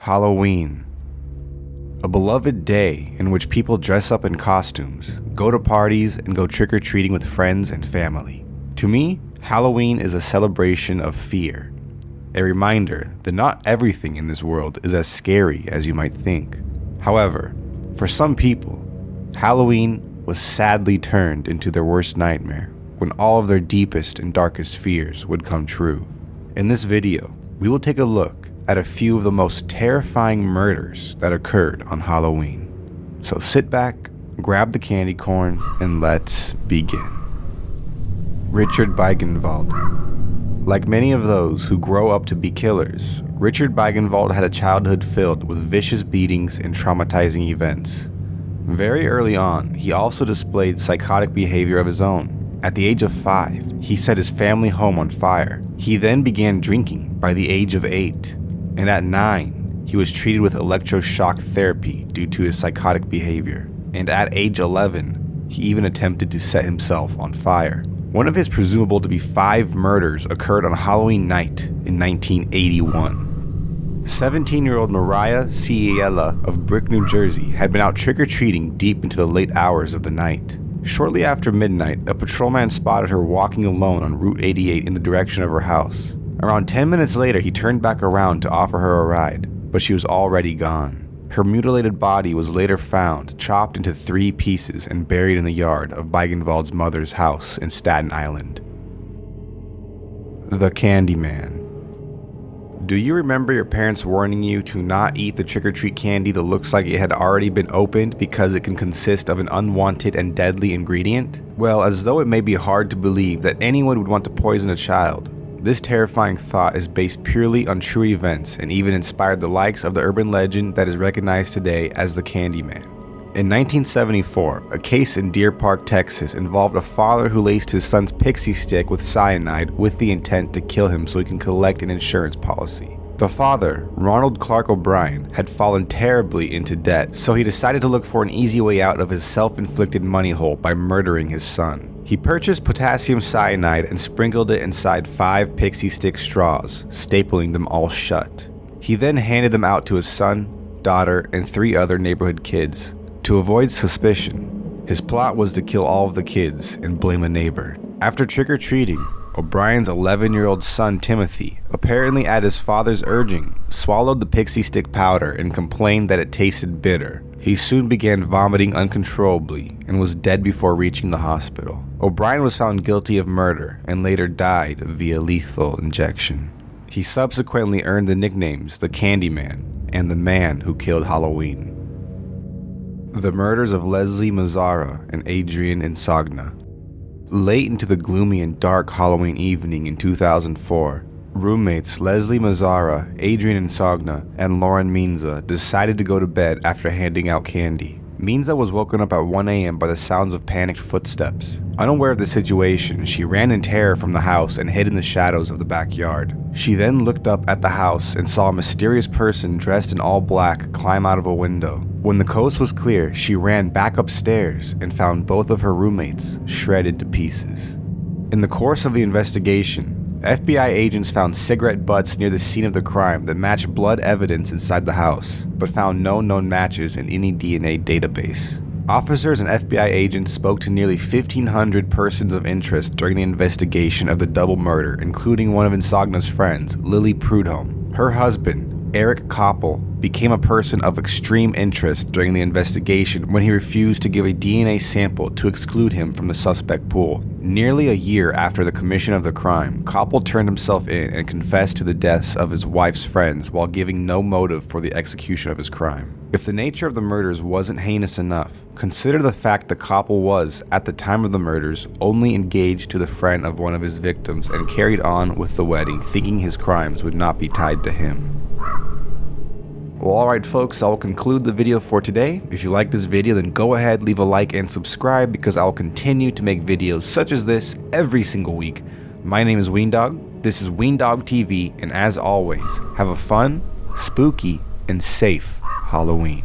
Halloween. A beloved day in which people dress up in costumes, go to parties, and go trick-or-treating with friends and family. To me, Halloween is a celebration of fear. A reminder that not everything in this world is as scary as you might think. However, for some people, Halloween was sadly turned into their worst nightmare when all of their deepest and darkest fears would come true. In this video, we will take a look at a few of the most terrifying murders that occurred on Halloween. So sit back, grab the candy corn, and let's begin. Richard Biegenwald. Like many of those who grow up to be killers, Richard Biegenwald had a childhood filled with vicious beatings and traumatizing events. Very early on, he also displayed psychotic behavior of his own. At the age of 5, he set his family home on fire. He then began drinking by the age of 8. And at 9, he was treated with electroshock therapy due to his psychotic behavior. And at age 11, he even attempted to set himself on fire. One of his presumable to be 5 murders occurred on Halloween night in 1981. 17-year-old Mariah Ciela of Brick, New Jersey had been out trick-or-treating deep into the late hours of the night. Shortly after midnight, a patrolman spotted her walking alone on Route 88 in the direction of her house. Around 10 minutes later, he turned back around to offer her a ride, but she was already gone. Her mutilated body was later found, chopped into 3 pieces and buried in the yard of Biegenwald's mother's house in Staten Island. The Candyman. Do you remember your parents warning you to not eat the trick-or-treat candy that looks like it had already been opened because it can consist of an unwanted and deadly ingredient? Well, as though it may be hard to believe that anyone would want to poison a child, this terrifying thought is based purely on true events and even inspired the likes of the urban legend that is recognized today as the Candyman. In 1974, a case in Deer Park, Texas involved a father who laced his son's pixie stick with cyanide with the intent to kill him so he can collect an insurance policy. The father, Ronald Clark O'Brien, had fallen terribly into debt, so he decided to look for an easy way out of his self-inflicted money hole by murdering his son. He purchased potassium cyanide and sprinkled it inside 5 pixie stick straws, stapling them all shut. He then handed them out to his son, daughter, and 3 other neighborhood kids. To avoid suspicion, his plot was to kill all of the kids and blame a neighbor. After trick-or-treating, O'Brien's 11-year-old son Timothy, apparently at his father's urging, swallowed the pixie stick powder and complained that it tasted bitter. He soon began vomiting uncontrollably and was dead before reaching the hospital. O'Brien was found guilty of murder and later died via lethal injection. He subsequently earned the nicknames the Candyman and the Man Who Killed Halloween. The murders of Leslie Mazzara and Adriane Insogna. Late into the gloomy and dark Halloween evening in 2004, roommates Leslie Mazzara, Adriane Insogna, and Lauren Minza decided to go to bed after handing out candy. Minza was woken up at 1 a.m. by the sounds of panicked footsteps. Unaware of the situation, she ran in terror from the house and hid in the shadows of the backyard. She then looked up at the house and saw a mysterious person dressed in all black climb out of a window. When the coast was clear, she ran back upstairs and found both of her roommates shredded to pieces. In the course of the investigation, FBI agents found cigarette butts near the scene of the crime that matched blood evidence inside the house, but found no known matches in any DNA database. Officers and FBI agents spoke to nearly 1,500 persons of interest during the investigation of the double murder, including one of Insogna's friends, Lily Prudhomme. Her husband, Eric Koppel, became a person of extreme interest during the investigation when he refused to give a DNA sample to exclude him from the suspect pool. Nearly a year after the commission of the crime, Koppel turned himself in and confessed to the deaths of his wife's friends while giving no motive for the execution of his crime. If the nature of the murders wasn't heinous enough, consider the fact that Koppel was, at the time of the murders, only engaged to the friend of one of his victims and carried on with the wedding, thinking his crimes would not be tied to him. Well, alright folks, I'll conclude the video for today. If you like this video, then go ahead, leave a like and subscribe because I'll continue to make videos such as this every single week. My name is Weendawg, this is Weendawg TV, and as always, have a fun, spooky, and safe Halloween.